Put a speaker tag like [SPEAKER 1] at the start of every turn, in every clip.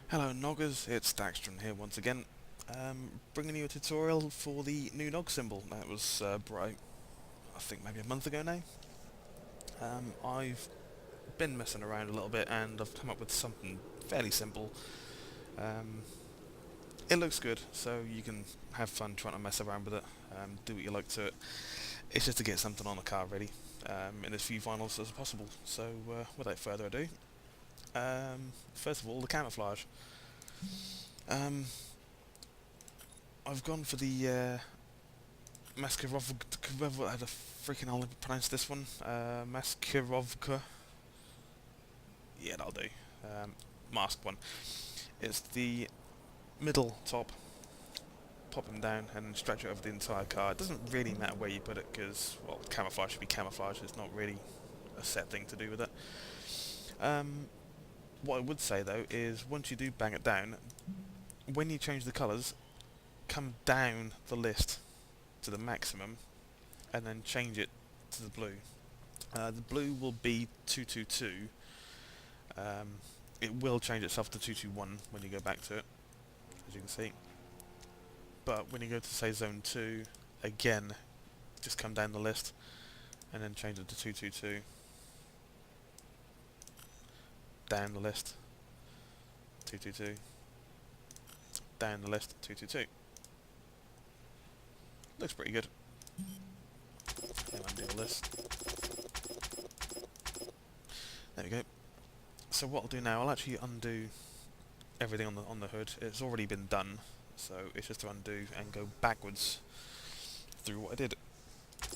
[SPEAKER 1] Hello Noggers, it's Daxtron here once again, bringing you a tutorial for the new NOG symbol that was brought out, I think maybe a month ago now. I've been messing around a little bit and I've come up with something fairly simple. Um, it looks good, so you can have fun trying to mess around with it, do what you like to it. It's just to get something on the car ready, in as few vinyls as possible. So without further ado, first of all the camouflage. Um, I've gone for the Maskirovka. How the freaking hell pronounce this one? Maskirovka. Yeah, that'll do. Mask one. It's the middle top. Pop them down and stretch it over the entire car. It doesn't really matter where you put it because, well, camouflage should be camouflage. It's not really a set thing to do with it. What I would say though is once you do bang it down, when you change the colours, come down the list to the maximum and then change it to the blue. The blue will be 222. It will change itself to 221 when you go back to it, as you can see. But when you go to say zone 2, again, just come down the list and then change it to 222. Down the list, 222. Down the list, 222. Looks pretty good. And undo the list. There we go. So what I'll do now, I'll actually undo everything on the hood. It's already been done, so it's just to undo and go backwards through what I did.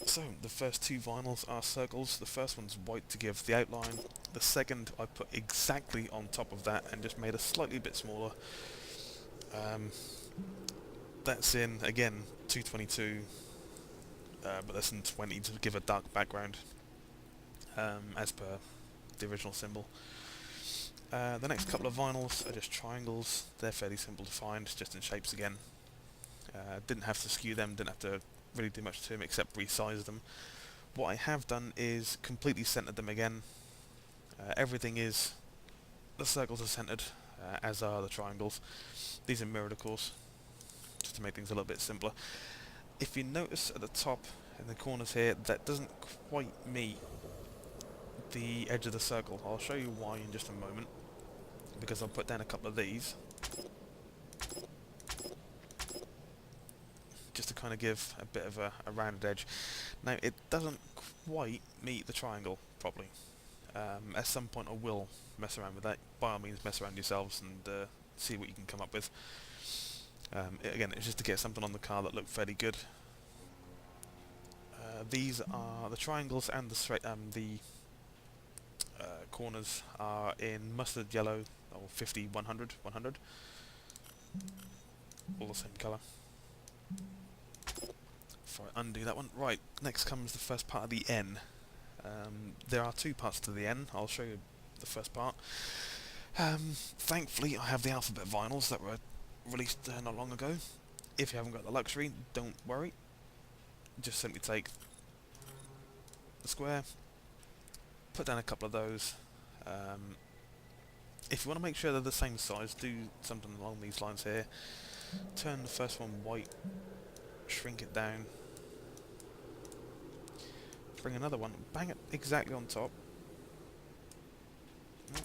[SPEAKER 1] So the first two vinyls are circles. The first one's white to give the outline. The second I put exactly on top of that and just made a slightly bit smaller. That's in, again, 222, but that's in 20 to give a dark background, as per the original symbol. The next couple of vinyls are just triangles. They're fairly simple to find, just in shapes again. Didn't have to skew them, didn't have to really do much to them except resize them. What I have done is completely centered them again. Everything is, the circles are centered, as are the triangles. These are mirrored, of course, just to make things a little bit simpler. If you notice at the top in the corners here, that doesn't quite meet the edge of the circle. I'll show you why in just a moment, because I'll put down a couple of these just to kind of give a bit of a rounded edge. Now it doesn't quite meet the triangle properly. At some point I will mess around with that. By all means, mess around yourselves and see what you can come up with. Again, it's just to get something on the car that looked fairly good. These are the triangles and the corners are in mustard yellow, or 50, 100, 100. All the same colour. Before I undo that one. Right, next comes the first part of the N. There are two parts to the N. I'll show you the first part. Thankfully, I have the alphabet vinyls that were released not long ago. If you haven't got the luxury, don't worry. Just simply take the square, put down a couple of those. If you want to make sure they're the same size, do something along these lines here. Turn the first one white, shrink it down, bring another one, bang it exactly on top.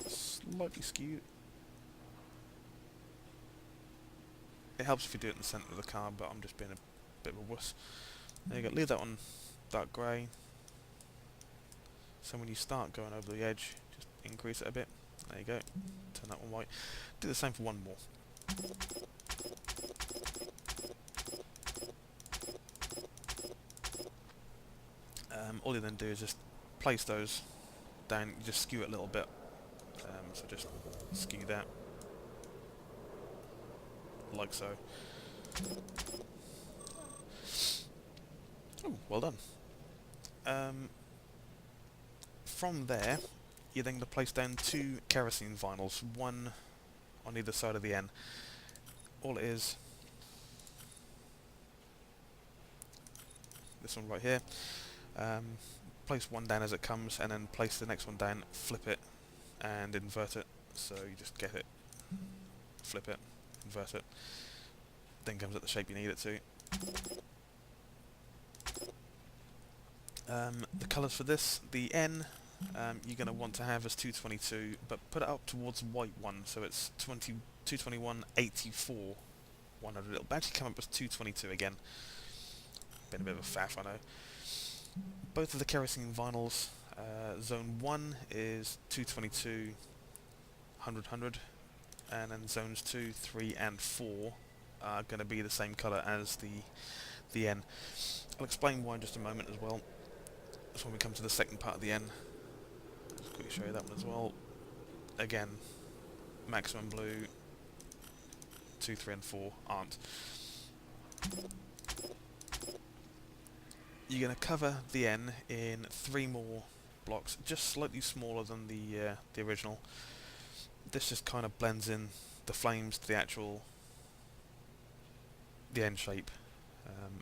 [SPEAKER 1] Slightly skewed. It helps if you do it in the centre of the car, but I'm just being a bit of a wuss. There you go, leave that one dark grey. So when you start going over the edge, just increase it a bit. There you go, turn that one white. Do the same for one more. All you then do is just place those down, you just skew it a little bit. So just skew that, like so. Oh, well done. From there, you're then going to place down two kerosene vinyls, one on either side of the N. All it is, this one right here, place one down as it comes, and then place the next one down, flip it, and invert it, so you just get it flip it, invert it, then comes at the shape you need it to. The colours for this, the N, you're going to want to have as 222, but put it up towards the white one, so it's 22184 100. It'll actually come up as 222 again. Been a bit of a faff, I know. Both of the kerosene vinyls, zone 1 is 222 100, and then zones 2, 3 and 4 are going to be the same colour as the N. I'll explain why in just a moment as well. That's when we come to the second part of the N. Just quickly show you that one as well. Again, maximum blue, 2, 3 and 4 aren't. You're going to cover the N in 3 more blocks, just slightly smaller than the original. This just kind of blends in the flames to the N shape.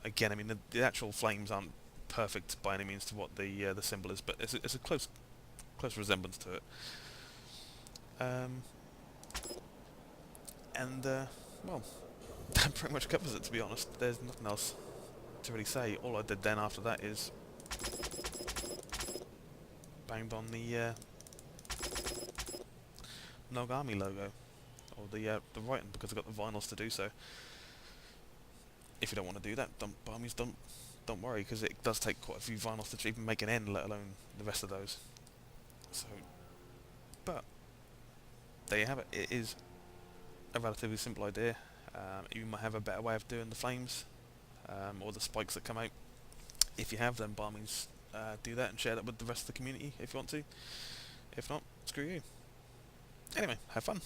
[SPEAKER 1] Again, I mean the actual flames aren't perfect by any means to what the symbol is, but it's a close resemblance to it. Well, that pretty much covers it, to be honest. There's nothing else to really say. All I did then after that is banged on the NOG Army logo, or the writing, because I've got the vinyls to do so. If you don't want to do that, don't worry, because it does take quite a few vinyls to even make an N, let alone the rest of those. So, but there you have it. It is a relatively simple idea. You might have a better way of doing the flames, or the spikes that come out. If you have, then by all means do that and share that with the rest of the community if you want to. If not, screw you. Anyway, have fun.